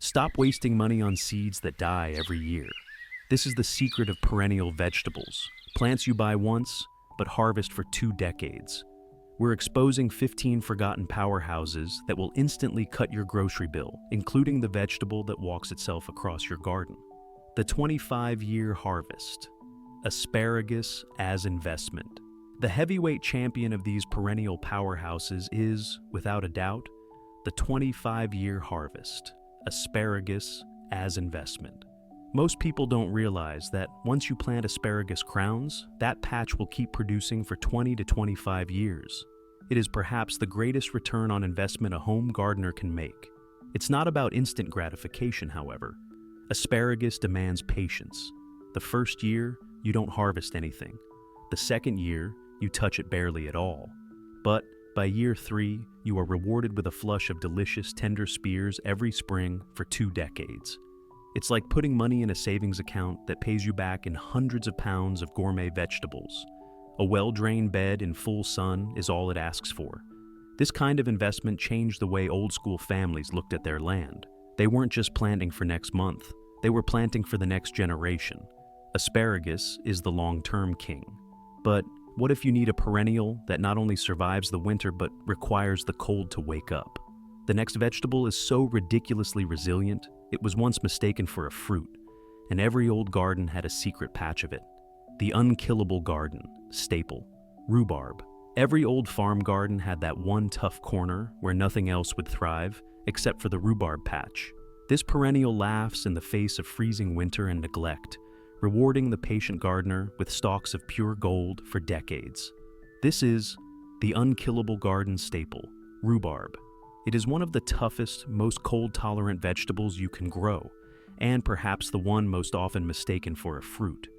Stop wasting money on seeds that die every year. This is the secret of perennial vegetables. Plants you buy once, but harvest for 2 decades. We're exposing 15 forgotten powerhouses that will instantly cut your grocery bill, including the vegetable that walks itself across your garden. The 25-year harvest. Asparagus as investment. The heavyweight champion of these perennial powerhouses is, without a doubt, the 25-year harvest. Asparagus as investment. Most people don't realize that once you plant asparagus crowns, that patch will keep producing for 20 to 25 years. It is perhaps the greatest return on investment a home gardener can make. It's not about instant gratification, however. Asparagus demands patience. The first year, you don't harvest anything. The second year, you touch it barely at all. But by year 3, you are rewarded with a flush of delicious, tender spears every spring for 2 decades. It's like putting money in a savings account that pays you back in hundreds of pounds of gourmet vegetables. A well-drained bed in full sun is all it asks for. This kind of investment changed the way old-school families looked at their land. They weren't just planting for next month, they were planting for the next generation. Asparagus is the long-term king. But what if you need a perennial that not only survives the winter but requires the cold to wake up? The next vegetable is so ridiculously resilient, it was once mistaken for a fruit, and every old garden had a secret patch of it. The unkillable garden, staple, rhubarb. Every old farm garden had that one tough corner where nothing else would thrive except for the rhubarb patch. This perennial laughs in the face of freezing winter and neglect, rewarding the patient gardener with stalks of pure gold for decades. This is the unkillable garden staple, rhubarb. It is one of the toughest, most cold-tolerant vegetables you can grow, and perhaps the one most often mistaken for a fruit.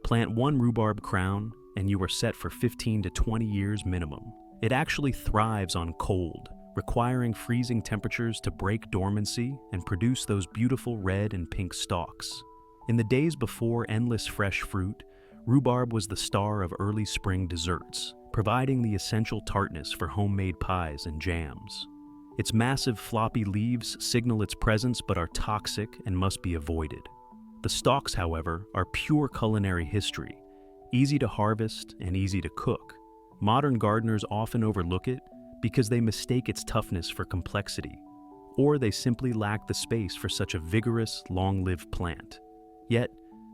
Plant 1 rhubarb crown, and you are set for 15 to 20 years minimum. It actually thrives on cold, requiring freezing temperatures to break dormancy and produce those beautiful red and pink stalks. In the days before endless fresh fruit, rhubarb was the star of early spring desserts, providing the essential tartness for homemade pies and jams. Its massive floppy leaves signal its presence but are toxic and must be avoided. The stalks, however, are pure culinary history, easy to harvest and easy to cook. Modern gardeners often overlook it because they mistake its toughness for complexity, or they simply lack the space for such a vigorous, long-lived plant. Yet,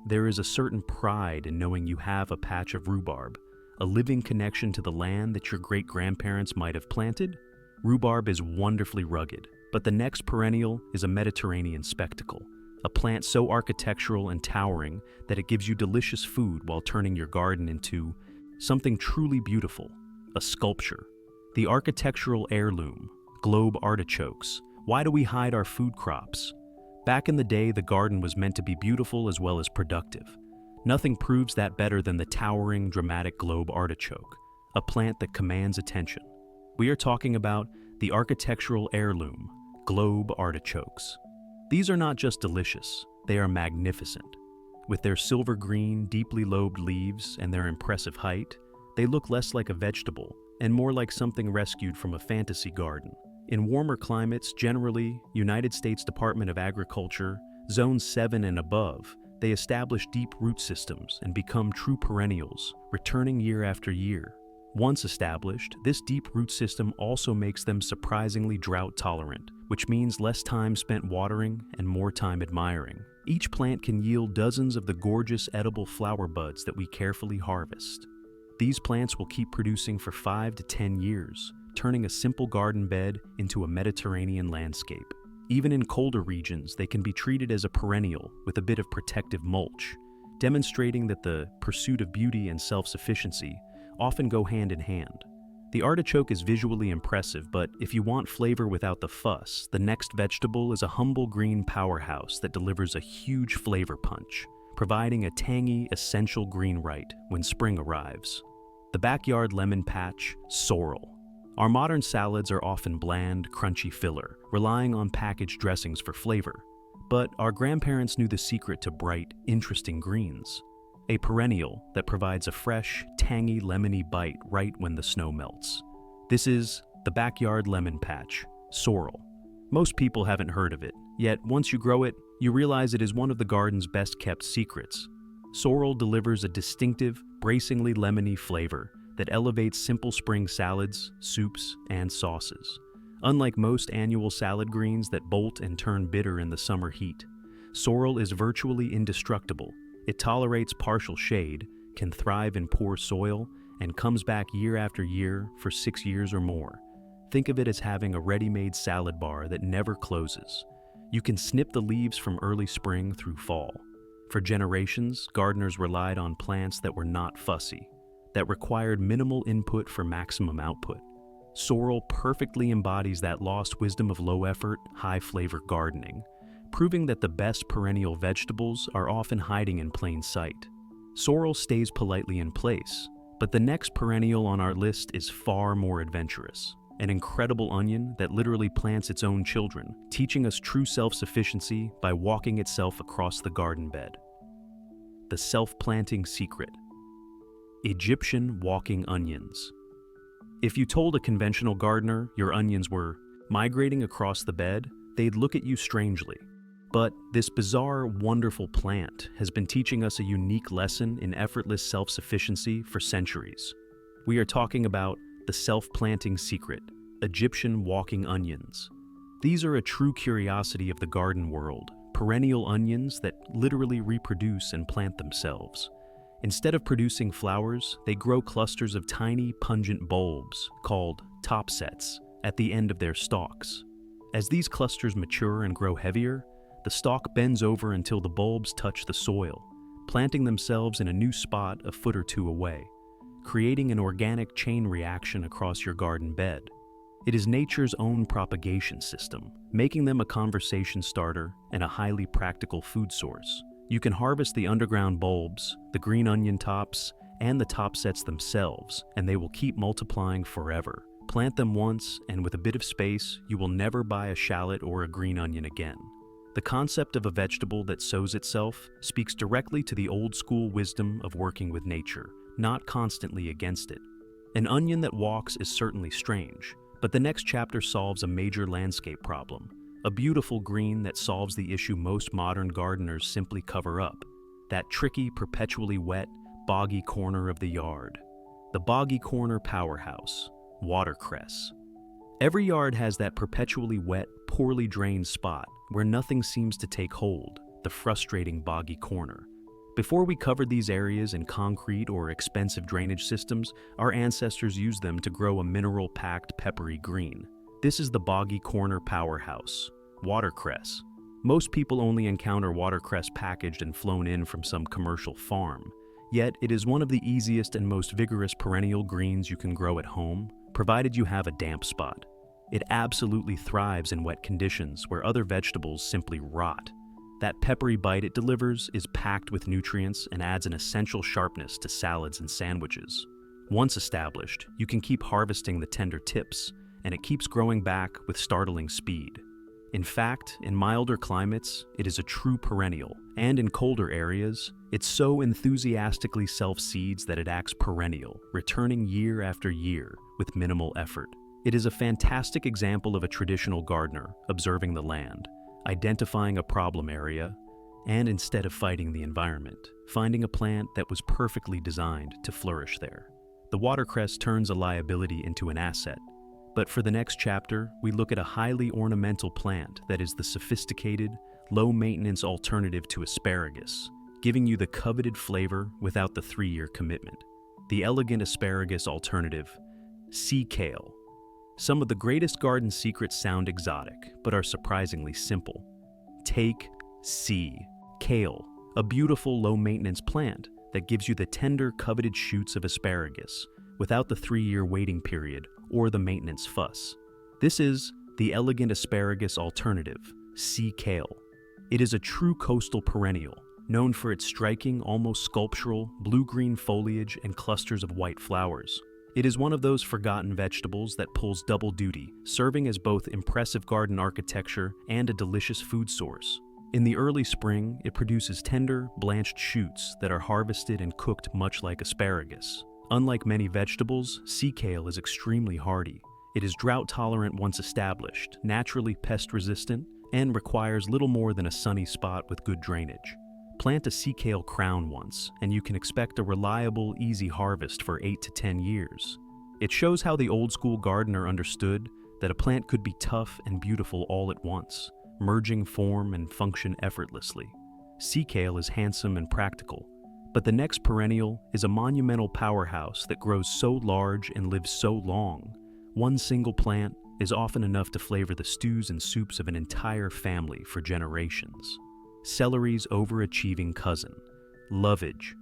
there is a certain pride in knowing you have a patch of rhubarb, a living connection to the land that your great-grandparents might have planted. Rhubarb is wonderfully rugged, but the next perennial is a Mediterranean spectacle, a plant so architectural and towering that it gives you delicious food while turning your garden into something truly beautiful, a sculpture. The architectural heirloom, globe artichokes. Why do we hide our food crops? Back in the day, the garden was meant to be beautiful as well as productive. Nothing proves that better than the towering, dramatic globe artichoke, a plant that commands attention. We are talking about the architectural heirloom, globe artichokes. These are not just delicious, they are magnificent. With their silver green, deeply lobed leaves and their impressive height, they look less like a vegetable and more like something rescued from a fantasy garden. In warmer climates, generally, United States Department of Agriculture, Zone 7 and above, they establish deep root systems and become true perennials, returning year after year. Once established, this deep root system also makes them surprisingly drought-tolerant, which means less time spent watering and more time admiring. Each plant can yield dozens of the gorgeous edible flower buds that we carefully harvest. These plants will keep producing for 5 to 10 years, turning a simple garden bed into a Mediterranean landscape. Even in colder regions, they can be treated as a perennial with a bit of protective mulch, demonstrating that the pursuit of beauty and self-sufficiency often go hand in hand. The artichoke is visually impressive, but if you want flavor without the fuss, the next vegetable is a humble green powerhouse that delivers a huge flavor punch, providing a tangy, essential green right when spring arrives. The backyard lemon patch, sorrel. Our modern salads are often bland, crunchy filler, relying on packaged dressings for flavor. But our grandparents knew the secret to bright, interesting greens. A perennial that provides a fresh, tangy, lemony bite right when the snow melts. This is the backyard lemon patch, sorrel. Most people haven't heard of it, yet once you grow it, you realize it is one of the garden's best-kept secrets. Sorrel delivers a distinctive, bracingly lemony flavor that elevates simple spring salads, soups, and sauces. Unlike most annual salad greens that bolt and turn bitter in the summer heat, sorrel is virtually indestructible. It tolerates partial shade, can thrive in poor soil, and comes back year after year for 6 years or more. Think of it as having a ready-made salad bar that never closes. You can snip the leaves from early spring through fall. For generations, gardeners relied on plants that were not fussy, that required minimal input for maximum output. Sorrel perfectly embodies that lost wisdom of low-effort, high-flavor gardening, proving that the best perennial vegetables are often hiding in plain sight. Sorrel stays politely in place, but the next perennial on our list is far more adventurous. An incredible onion that literally plants its own children, teaching us true self-sufficiency by walking itself across the garden bed. The self-planting secret. Egyptian walking onions. If you told a conventional gardener your onions were migrating across the bed, they'd look at you strangely. But this bizarre, wonderful plant has been teaching us a unique lesson in effortless self-sufficiency for centuries. We are talking about the self-planting secret, Egyptian walking onions. These are a true curiosity of the garden world, perennial onions that literally reproduce and plant themselves. Instead of producing flowers, they grow clusters of tiny, pungent bulbs, called top sets, at the end of their stalks. As these clusters mature and grow heavier, the stalk bends over until the bulbs touch the soil, planting themselves in a new spot a foot or two away, creating an organic chain reaction across your garden bed. It is nature's own propagation system, making them a conversation starter and a highly practical food source. You can harvest the underground bulbs, the green onion tops, and the top sets themselves, and they will keep multiplying forever. Plant them once, and with a bit of space, you will never buy a shallot or a green onion again. The concept of a vegetable that sows itself speaks directly to the old-school wisdom of working with nature, not constantly against it. An onion that walks is certainly strange, but the next chapter solves a major landscape problem. A beautiful green that solves the issue most modern gardeners simply cover up. That tricky, perpetually wet, boggy corner of the yard. The boggy corner powerhouse, watercress. Every yard has that perpetually wet, poorly drained spot where nothing seems to take hold, the frustrating boggy corner. Before we covered these areas in concrete or expensive drainage systems, our ancestors used them to grow a mineral-packed peppery green. This is the boggy corner powerhouse, watercress. Most people only encounter watercress packaged and flown in from some commercial farm, yet it is one of the easiest and most vigorous perennial greens you can grow at home, provided you have a damp spot. It absolutely thrives in wet conditions where other vegetables simply rot. That peppery bite it delivers is packed with nutrients and adds an essential sharpness to salads and sandwiches. Once established, you can keep harvesting the tender tips, and it keeps growing back with startling speed. In fact, in milder climates, it is a true perennial, and in colder areas, it so enthusiastically self-seeds that it acts perennial, returning year after year with minimal effort. It is a fantastic example of a traditional gardener observing the land, identifying a problem area, and instead of fighting the environment, finding a plant that was perfectly designed to flourish there. The watercress turns a liability into an asset. But for the next chapter, we look at a highly ornamental plant that is the sophisticated, low-maintenance alternative to asparagus, giving you the coveted flavor without the 3-year commitment. The elegant asparagus alternative, sea kale. Some of the greatest garden secrets sound exotic, but are surprisingly simple. Take sea kale, a beautiful low-maintenance plant that gives you the tender, coveted shoots of asparagus without the 3-year waiting period or the maintenance fuss. This is the elegant asparagus alternative, sea kale. It is a true coastal perennial, known for its striking, almost sculptural, blue-green foliage and clusters of white flowers. It is one of those forgotten vegetables that pulls double duty, serving as both impressive garden architecture and a delicious food source. In the early spring, it produces tender, blanched shoots that are harvested and cooked much like asparagus. Unlike many vegetables, sea kale is extremely hardy. It is drought-tolerant once established, naturally pest-resistant, and requires little more than a sunny spot with good drainage. Plant a sea kale crown once, and you can expect a reliable, easy harvest for 8 to 10 years. It shows how the old-school gardener understood that a plant could be tough and beautiful all at once, merging form and function effortlessly. Sea kale is handsome and practical, but the next perennial is a monumental powerhouse that grows so large and lives so long. One single plant is often enough to flavor the stews and soups of an entire family for generations. Celery's overachieving cousin, lovage.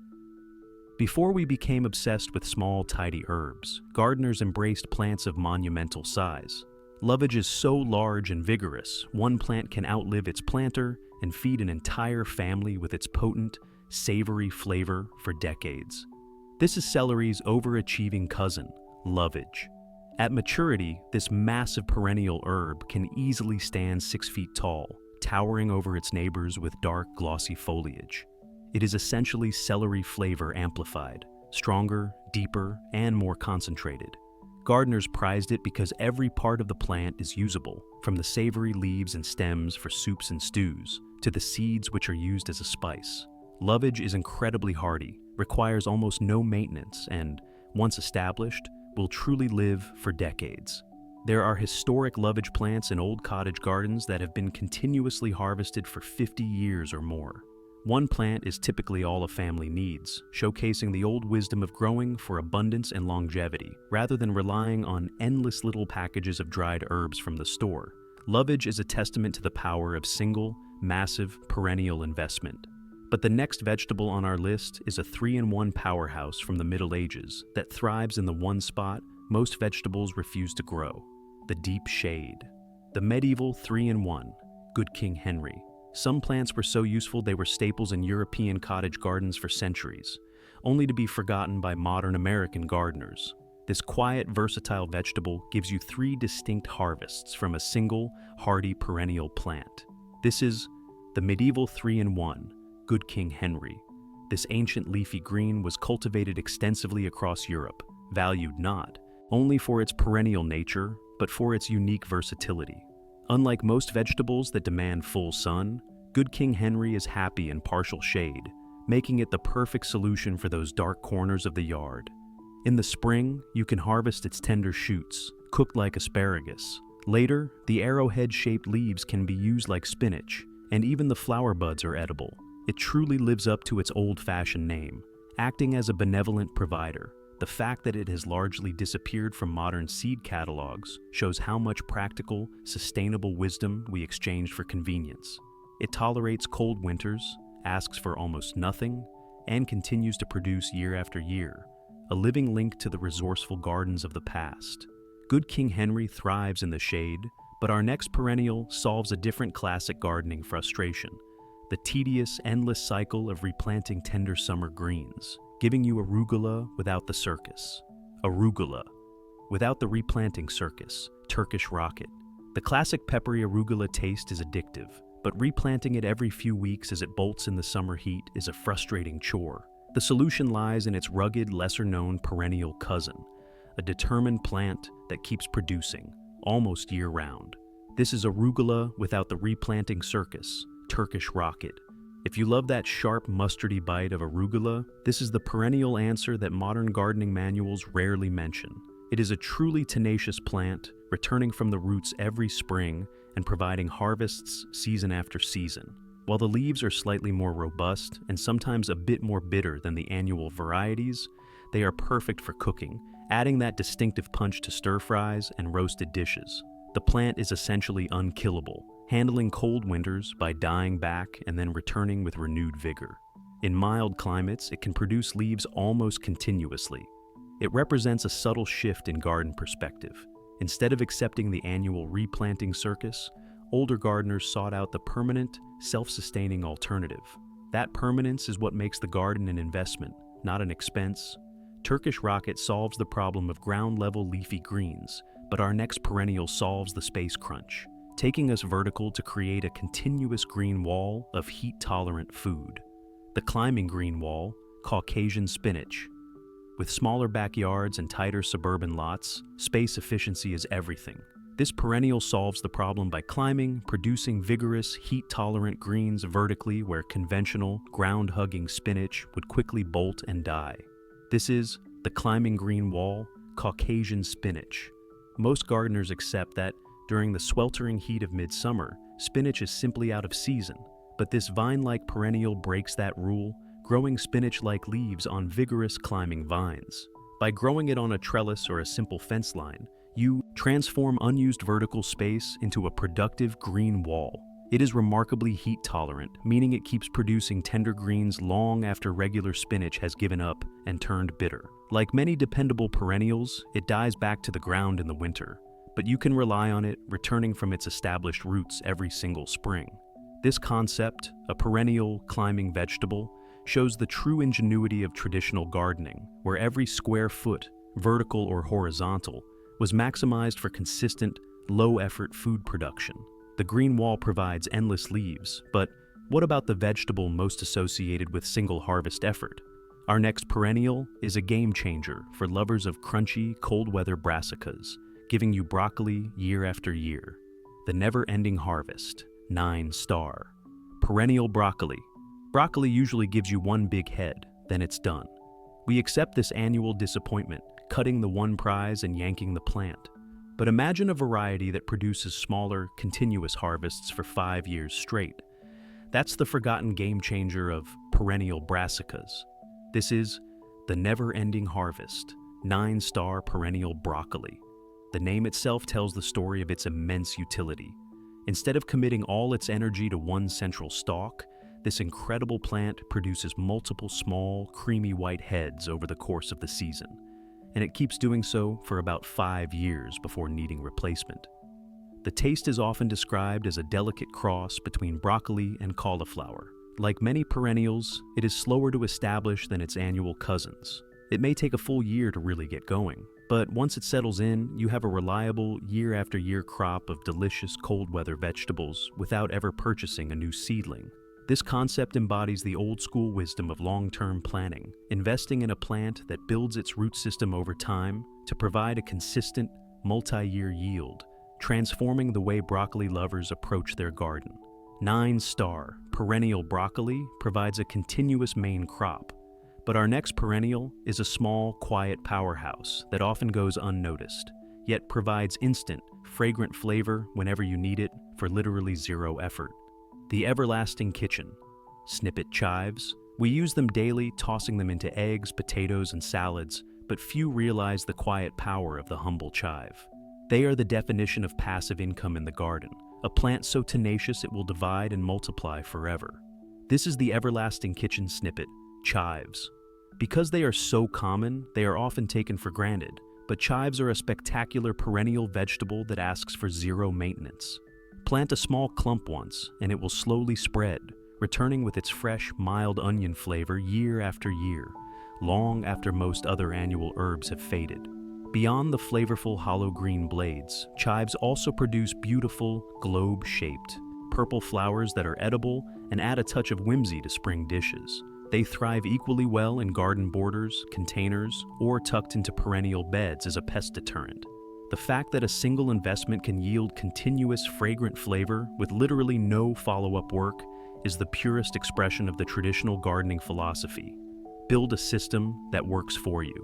Before we became obsessed with small, tidy herbs, gardeners embraced plants of monumental size. Lovage is so large and vigorous, one plant can outlive its planter and feed an entire family with its potent, savory flavor for decades. This is celery's overachieving cousin, lovage. At maturity, this massive perennial herb can easily stand 6 feet tall, towering over its neighbors with dark, glossy foliage. It is essentially celery flavor amplified, stronger, deeper, and more concentrated. Gardeners prized it because every part of the plant is usable, from the savory leaves and stems for soups and stews, to the seeds which are used as a spice. Lovage is incredibly hardy, requires almost no maintenance, and, once established, will truly live for decades. There are historic lovage plants in old cottage gardens that have been continuously harvested for 50 years or more. One plant is typically all a family needs, showcasing the old wisdom of growing for abundance and longevity, rather than relying on endless little packages of dried herbs from the store. Lovage is a testament to the power of single, massive, perennial investment. But the next vegetable on our list is a 3-in-1 powerhouse from the Middle Ages that thrives in the one spot most vegetables refuse to grow: the deep shade. The medieval 3-in-1, Good King Henry. Some plants were so useful they were staples in European cottage gardens for centuries, only to be forgotten by modern American gardeners. This quiet, versatile vegetable gives you 3 distinct harvests from a single, hardy perennial plant. This is the medieval 3-in-1, Good King Henry. This ancient leafy green was cultivated extensively across Europe, valued not only for its perennial nature, but for its unique versatility. Unlike most vegetables that demand full sun, Good King Henry is happy in partial shade, making it the perfect solution for those dark corners of the yard. In the spring, you can harvest its tender shoots, cooked like asparagus. Later, the arrowhead-shaped leaves can be used like spinach, and even the flower buds are edible. It truly lives up to its old-fashioned name, acting as a benevolent provider. The fact that it has largely disappeared from modern seed catalogs shows how much practical, sustainable wisdom we exchanged for convenience. It tolerates cold winters, asks for almost nothing, and continues to produce year after year, a living link to the resourceful gardens of the past. Good King Henry thrives in the shade, but our next perennial solves a different classic gardening frustration: the tedious, endless cycle of replanting tender summer greens, giving you arugula without the circus. Arugula, without the replanting circus, Turkish rocket. The classic peppery arugula taste is addictive, but replanting it every few weeks as it bolts in the summer heat is a frustrating chore. The solution lies in its rugged, lesser-known perennial cousin, a determined plant that keeps producing, almost year-round. This is arugula without the replanting circus, Turkish rocket. If you love that sharp, mustardy bite of arugula, this is the perennial answer that modern gardening manuals rarely mention. It is a truly tenacious plant, returning from the roots every spring and providing harvests season after season. While the leaves are slightly more robust and sometimes a bit more bitter than the annual varieties, they are perfect for cooking, adding that distinctive punch to stir-fries and roasted dishes. The plant is essentially unkillable, handling cold winters by dying back and then returning with renewed vigor. In mild climates, it can produce leaves almost continuously. It represents a subtle shift in garden perspective. Instead of accepting the annual replanting circus, older gardeners sought out the permanent, self-sustaining alternative. That permanence is what makes the garden an investment, not an expense. Turkish rocket solves the problem of ground-level leafy greens, but our next perennial solves the space crunch, taking us vertical to create a continuous green wall of heat-tolerant food. The climbing green wall, Caucasian spinach. With smaller backyards and tighter suburban lots, space efficiency is everything. This perennial solves the problem by climbing, producing vigorous, heat-tolerant greens vertically where conventional, ground-hugging spinach would quickly bolt and die. This is the climbing green wall, Caucasian spinach. Most gardeners accept that during the sweltering heat of midsummer, spinach is simply out of season, but this vine-like perennial breaks that rule, growing spinach-like leaves on vigorous climbing vines. By growing it on a trellis or a simple fence line, you transform unused vertical space into a productive green wall. It is remarkably heat-tolerant, meaning it keeps producing tender greens long after regular spinach has given up and turned bitter. Like many dependable perennials, it dies back to the ground in the winter, but you can rely on it returning from its established roots every single spring. This concept, a perennial climbing vegetable, shows the true ingenuity of traditional gardening, where every square foot, vertical or horizontal, was maximized for consistent, low-effort food production. The green wall provides endless leaves, but what about the vegetable most associated with single harvest effort? Our next perennial is a game changer for lovers of crunchy, cold-weather brassicas, giving you broccoli year after year. The never-ending harvest, 9-star. Perennial broccoli. Broccoli usually gives you one big head, then it's done. We accept this annual disappointment, cutting the one prize and yanking the plant. But imagine a variety that produces smaller, continuous harvests for 5 years straight. That's the forgotten game changer of perennial brassicas. This is the never-ending harvest, 9-star perennial broccoli. The name itself tells the story of its immense utility. Instead of committing all its energy to one central stalk, this incredible plant produces multiple small, creamy white heads over the course of the season, and it keeps doing so for about 5 years before needing replacement. The taste is often described as a delicate cross between broccoli and cauliflower. Like many perennials, it is slower to establish than its annual cousins. It may take a full year to really get going, but once it settles in, you have a reliable, year-after-year crop of delicious cold-weather vegetables without ever purchasing a new seedling. This concept embodies the old-school wisdom of long-term planning, investing in a plant that builds its root system over time to provide a consistent, multi-year yield, transforming the way broccoli lovers approach their garden. 9-star perennial broccoli provides a continuous main crop, but our next perennial is a small, quiet powerhouse that often goes unnoticed, yet provides instant, fragrant flavor whenever you need it for literally zero effort. The everlasting kitchen. Snippet chives. We use them daily, tossing them into eggs, potatoes, and salads, but few realize the quiet power of the humble chive. They are the definition of passive income in the garden, a plant so tenacious it will divide and multiply forever. This is the everlasting kitchen snippet, chives. Because they are so common, they are often taken for granted, but chives are a spectacular perennial vegetable that asks for zero maintenance. Plant a small clump once, and it will slowly spread, returning with its fresh, mild onion flavor year after year, long after most other annual herbs have faded. Beyond the flavorful hollow green blades, chives also produce beautiful, globe-shaped, purple flowers that are edible and add a touch of whimsy to spring dishes. They thrive equally well in garden borders, containers, or tucked into perennial beds as a pest deterrent. The fact that a single investment can yield continuous, fragrant flavor with literally no follow-up work is the purest expression of the traditional gardening philosophy. Build a system that works for you.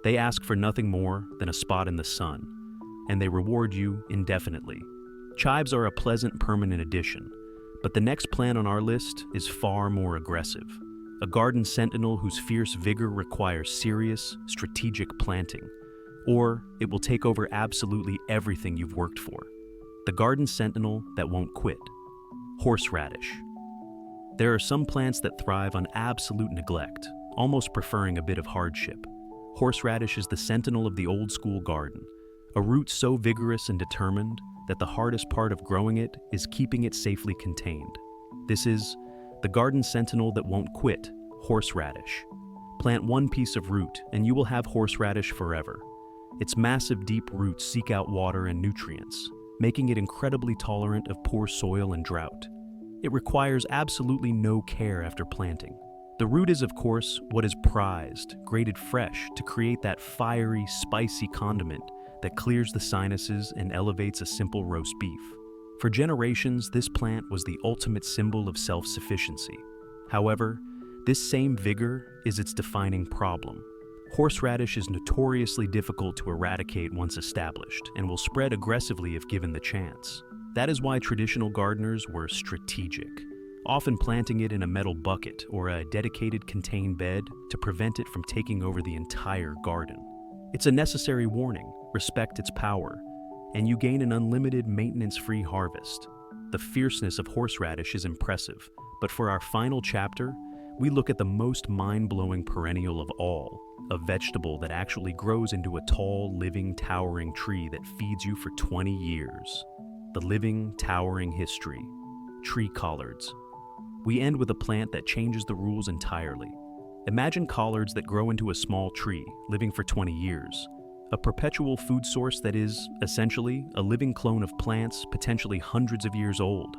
They ask for nothing more than a spot in the sun, and they reward you indefinitely. Chives are a pleasant, permanent addition, but the next plant on our list is far more aggressive. A garden sentinel whose fierce vigor requires serious, strategic planting, or it will take over absolutely everything you've worked for. The garden sentinel that won't quit. Horseradish. There are some plants that thrive on absolute neglect, almost preferring a bit of hardship. Horseradish is the sentinel of the old-school garden, a root so vigorous and determined that the hardest part of growing it is keeping it safely contained. This is the garden sentinel that won't quit, horseradish. Plant one piece of root and you will have horseradish forever. Its massive deep roots seek out water and nutrients, making it incredibly tolerant of poor soil and drought. It requires absolutely no care after planting. The root is, of course, what is prized, grated fresh to create that fiery, spicy condiment that clears the sinuses and elevates a simple roast beef. For generations, this plant was the ultimate symbol of self-sufficiency. However, this same vigor is its defining problem. Horseradish is notoriously difficult to eradicate once established and will spread aggressively if given the chance. That is why traditional gardeners were strategic, often planting it in a metal bucket or a dedicated contained bed to prevent it from taking over the entire garden. It's a necessary warning, respect its power, and you gain an unlimited maintenance-free harvest. The fierceness of horseradish is impressive, but for our final chapter, we look at the most mind-blowing perennial of all, a vegetable that actually grows into a tall, living, towering tree that feeds you for 20 years. The living, towering history. Tree collards. We end with a plant that changes the rules entirely. Imagine collards that grow into a small tree, living for 20 years. A perpetual food source that is, essentially, a living clone of plants potentially hundreds of years old.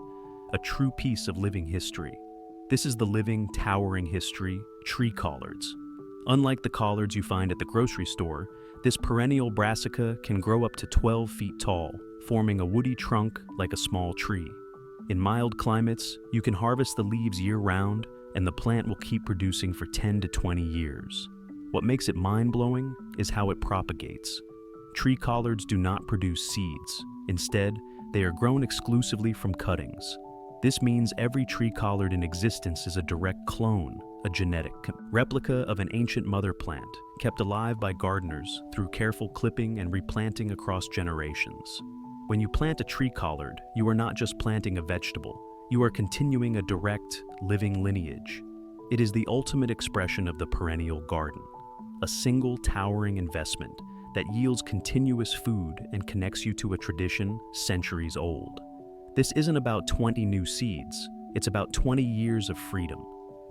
A true piece of living history. This is the living, towering history, tree collards. Unlike the collards you find at the grocery store, this perennial brassica can grow up to 12 feet tall, forming a woody trunk like a small tree. In mild climates, you can harvest the leaves year-round, and the plant will keep producing for 10 to 20 years. What makes it mind-blowing is how it propagates. Tree collards do not produce seeds. Instead, they are grown exclusively from cuttings. This means every tree collard in existence is a direct clone, a genetic replica of an ancient mother plant, kept alive by gardeners through careful clipping and replanting across generations. When you plant a tree collard, you are not just planting a vegetable, you are continuing a direct, living lineage. It is the ultimate expression of the perennial garden, a single towering investment that yields continuous food and connects you to a tradition centuries old. This isn't about 20 new seeds, it's about 20 years of freedom.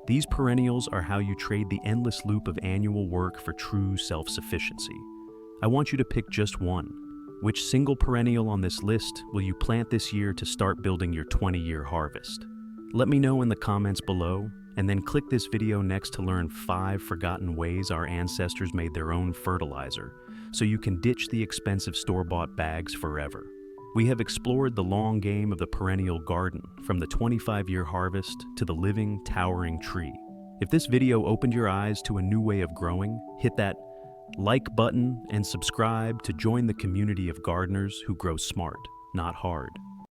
These perennials are how you trade the endless loop of annual work for true self-sufficiency. I want you to pick just one. Which single perennial on this list will you plant this year to start building your 20-year harvest? Let me know in the comments below, and then click this video next to learn 5 forgotten ways our ancestors made their own fertilizer, so you can ditch the expensive store-bought bags forever. We have explored the long game of the perennial garden, from the 25-year harvest to the living, towering tree. If this video opened your eyes to a new way of growing, hit that like button and subscribe to join the community of gardeners who grow smart, not hard.